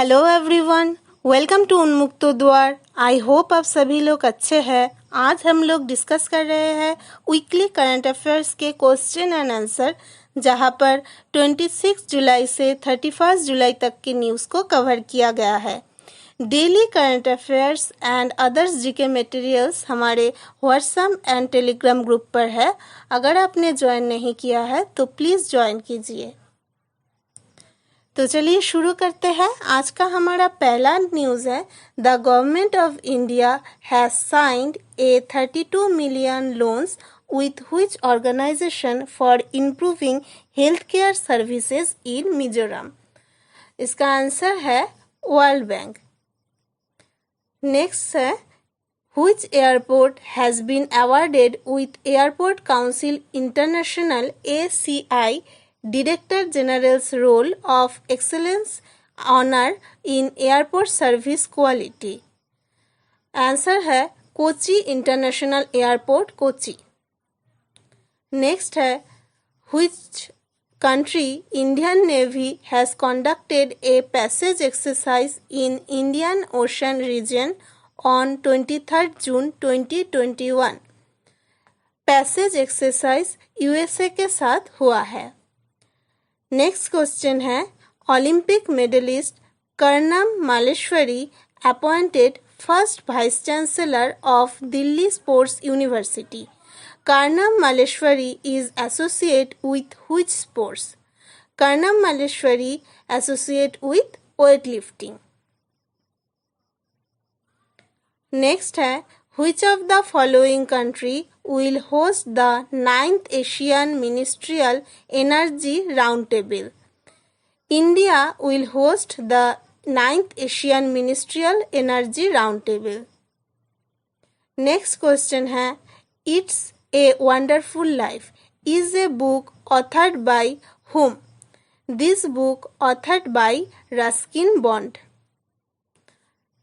Hello everyone, welcome to उन्मुक्तो द्वार। I hope आप सभी लोग अच्छे हैं। आज हम लोग डिस्कस कर रहे हैं वीकली करंट अफेयर्स के क्वेश्चन एंड आंसर, जहां पर 26 जुलाई से 31 जुलाई तक की न्यूज़ को कवर किया गया है। Daily current affairs and others GK materials हमारे व्हाट्सएप एंड टेलीग्राम ग्रुप पर है। अगर आपने ज्वाइन नहीं किया है तो प्लीज़ ज्वाइन कीजिए। तो चलिए शुरू करते हैं। आज का हमारा पहला न्यूज़ है, the government of India has signed A 32 million loans with which organization for improving healthcare services in Mizoram. इसका आंसर है वर्ल्ड बैंक। नेक्स्ट है, which airport has been awarded with Airport Council International ACI Director General's Role of Excellence Honor in Airport Service Quality? Answer है Kochi international airport Kochi. Next है, which country Indian Navy has conducted a passage exercise in Indian Ocean region on 23rd June 2021? Passage exercise USA के साथ हुआ है। Next question है, Olympic medallist Karnam Malleswari appointed first vice chancellor of Delhi sports university. Karnam Malleswari is associate with which sports? Karnam Malleswari associate with weightlifting. Next है, which of the following country will host the 9th Asian Ministerial Energy Roundtable? India will host the 9th Asian Ministerial Energy Roundtable. Next question है, It's a Wonderful Life is a book authored by whom? This book authored by Ruskin Bond.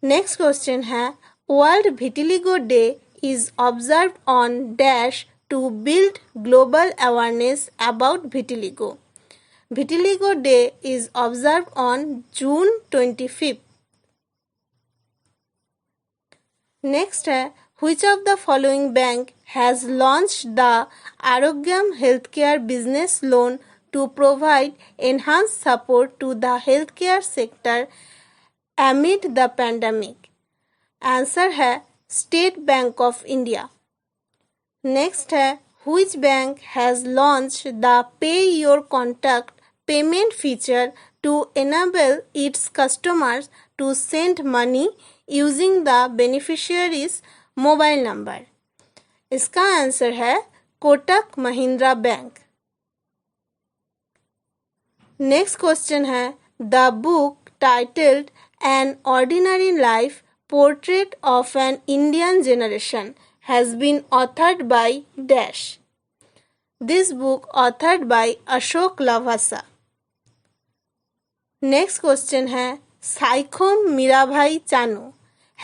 Next question है, World Vitiligo Day is observed on dash to build global awareness about vitiligo. Vitiligo Day is observed on June 25th. Next है, which of the following bank has launched the Arogyam Healthcare Business Loan to provide enhanced support to the healthcare sector amid the pandemic? Answer है State Bank of India. Next है, which bank has launched the pay your contact payment feature to enable its customers to send money using the beneficiary's mobile number? इसका answer है Kotak Mahindra bank. Next question है, the book titled an ordinary life Portrait of an Indian Generation has been authored by dash. This book authored by Ashok Lavasa. Next question है, Saikhom Mirabai Chanu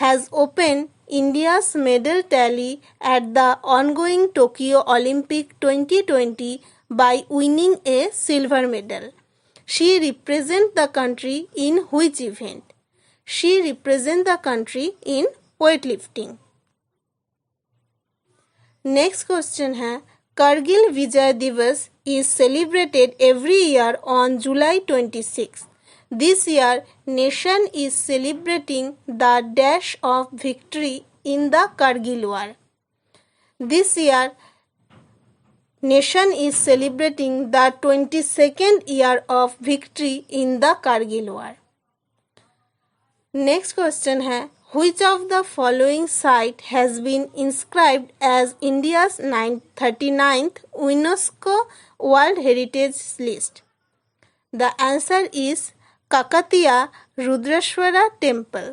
has opened India's medal tally at the ongoing Tokyo Olympic 2020 by winning a silver medal. She represents the country in which event? She represents the country in weightlifting. Next question है, Kargil Vijay Divas is celebrated every year on July 26. This year, nation is celebrating the dash of victory in the Kargil War. This year, nation is celebrating the 22nd year of victory in the Kargil War. Next question है, which of the following site has been inscribed as India's 39th UNESCO World Heritage List? The answer is Kakatiya Rudrashwara Temple.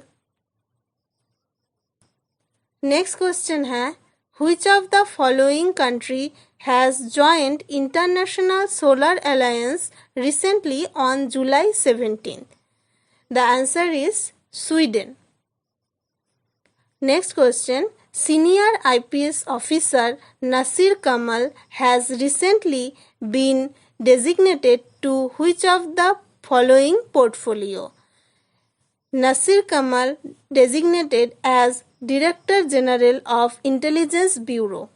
Next question है, which of the following country has joined International Solar Alliance recently on July 17th? The answer is Sweden. Next question, senior IPS officer Nasir Kamal has recently been designated to which of the following portfolio? Nasir Kamal designated as Director General of Intelligence Bureau.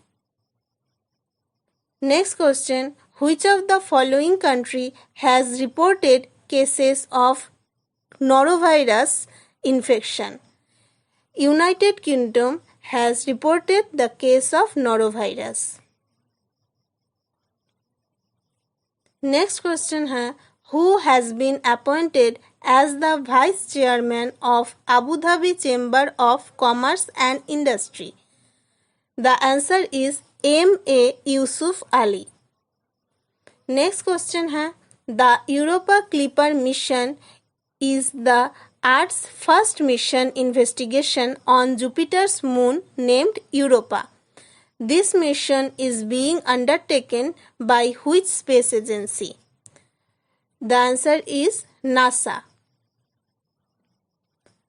Next question. Which of the following country has reported cases of norovirus infection? United Kingdom has reported the case of norovirus. Next question है, who has been appointed as the Vice Chairman of Abu Dhabi Chamber of Commerce and Industry? The answer is M.A. Yusuf Ali. Next question है, the Europa Clipper mission is the Earth's first mission investigation on Jupiter's moon named Europa. This mission is being undertaken by which space agency? The answer is NASA.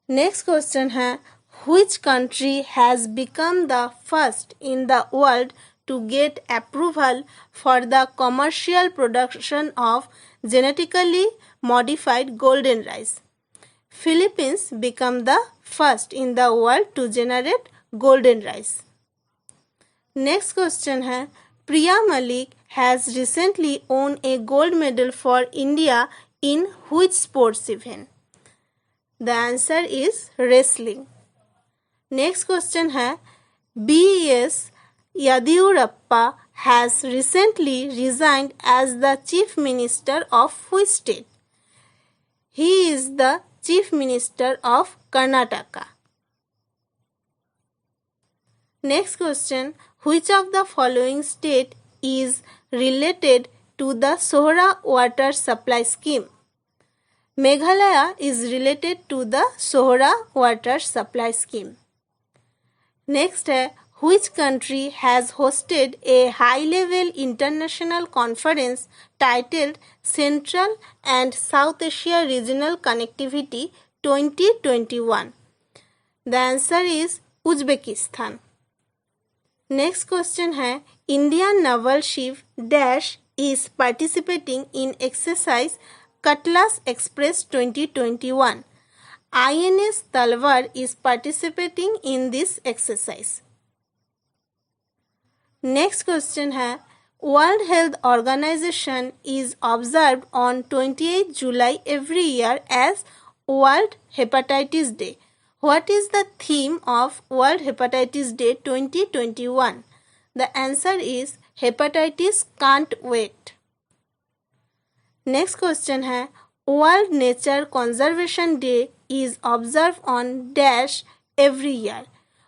Next question है, which country has become the first in the world to get approval for the commercial production of genetically modified golden rice? Philippines became the first in the world to generate golden rice. Next question है, Priya Malik has recently won a gold medal for India in which sports event? The answer is wrestling. Next question है, B.S. Yadiyurappa has recently resigned as the Chief Minister of which state? He is the Chief Minister of Karnataka. Next question, which of the following state is related to the Sohra water supply scheme? Meghalaya is related to the Sohra water supply scheme. Next है, which country has hosted a high-level international conference titled Central and South Asia Regional Connectivity 2021? The answer is Uzbekistan. Next question है, Indian naval ship Dash is participating in exercise Cutlass Express 2021. INS Talwar is participating in this exercise. Next question है, World Health Organization is observed on 28 July every year as World Hepatitis Day. What is the theme of World Hepatitis Day 2021? The answer is Hepatitis Can't Wait. Next question है, World Nature Conservation Day is observed on Dash every year.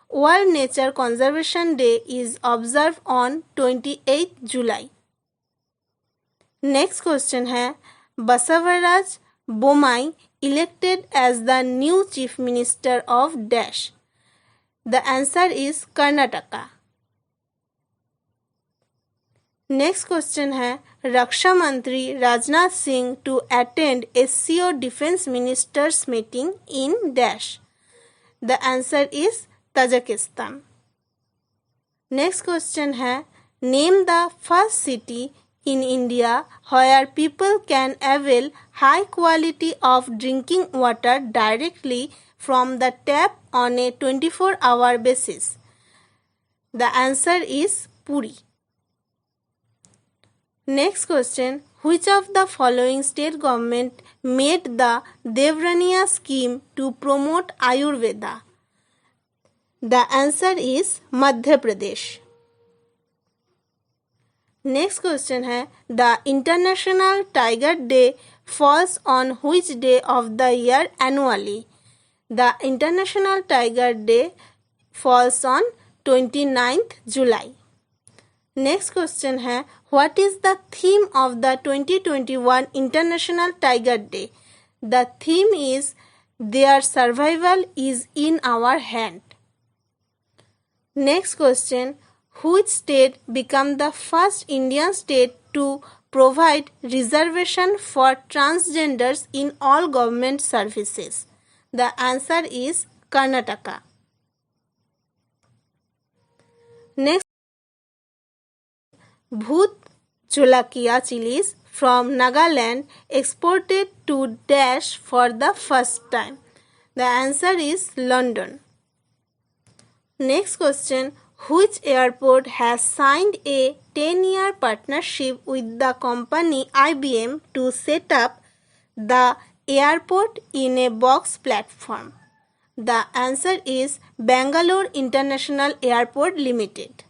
World Nature Conservation Day is observed on 28 July. Next question है, Basavaraj Bommai elected as the new Chief Minister of Dash. The answer is Karnataka. Next question है, रक्षा मंत्री Rajnath Singh to attend SCO Defense Ministers meeting in Dash. The answer is Tajikistan. Next question है, name the first city in India where people can avail high quality of drinking water directly from the tap on a 24-hour basis. The answer is Puri. Next question, which of the following state government made the Devraniya scheme to promote Ayurveda? The answer is Madhya Pradesh. Next question है, the International Tiger Day falls on which day of the year annually? The International Tiger Day falls on 29th July. Next question है, what is the theme of the 2021 International Tiger Day? The theme is their survival is in our hand. Next question, which state became the first Indian state to provide reservation for transgenders in all government services? The answer is Karnataka. Next, Bhut Jolakia chilies from Nagaland exported to Dash for the first time. The answer is London. Next question. Which airport has signed a 10-year partnership with the company IBM to set up the airport in a box platform? The answer is Bangalore International Airport Limited.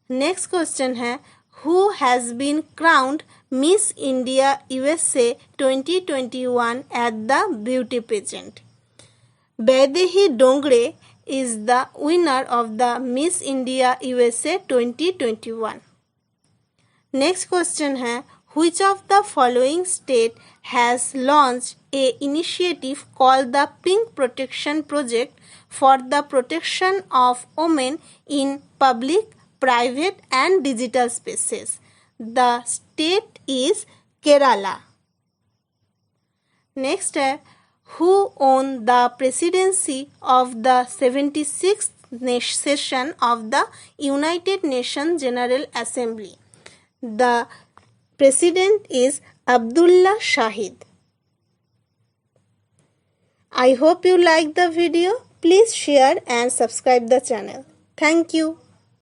Next question है, who has been crowned Miss India USA 2021 at the beauty pageant? Vaidehi Dongre is the winner of the Miss India USA 2021. Next question है, which of the following state has launched a initiative called the Pink Protection Project for the protection of women in public, private and digital spaces? The state is Kerala. Next है, who won the presidency of the 76th session of the United Nations General Assembly? The president is Abdullah Shahid. I hope you like the video. Please share and subscribe the channel. Thank you.